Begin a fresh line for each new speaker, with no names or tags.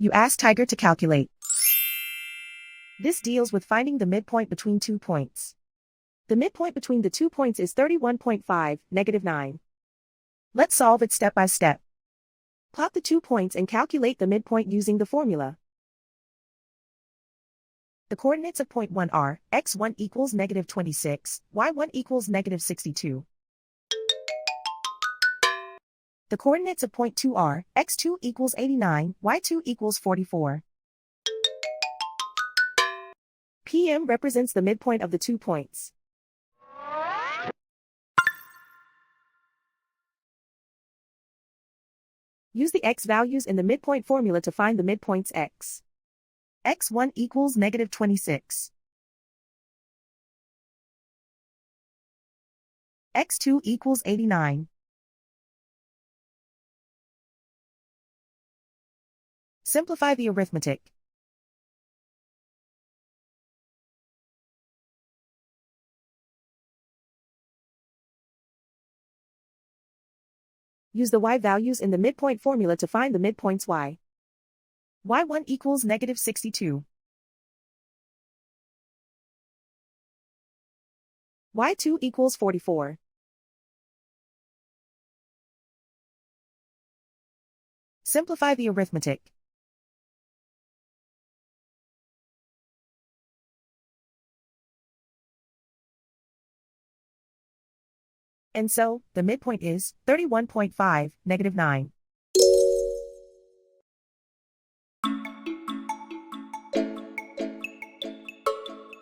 You ask Tiger to calculate. This deals with finding the midpoint between 2 points. The midpoint between the 2 points is 31.5, -9. Let's solve it step by step. Plot the 2 points and calculate the midpoint using the formula. The coordinates of point 1 are, x1 equals -26, y1 equals -62. The coordinates of point 2 are, x2 equals 89, y2 equals 44. PM represents the midpoint of the 2 points. Use the x values in the midpoint formula to find the midpoints x. x1 equals -26. x2 equals 89. Simplify the arithmetic. Use the y values in the midpoint formula to find the midpoints y. y1 equals -62. y2 equals 44. Simplify the arithmetic. And so, the midpoint is 31.5, -9.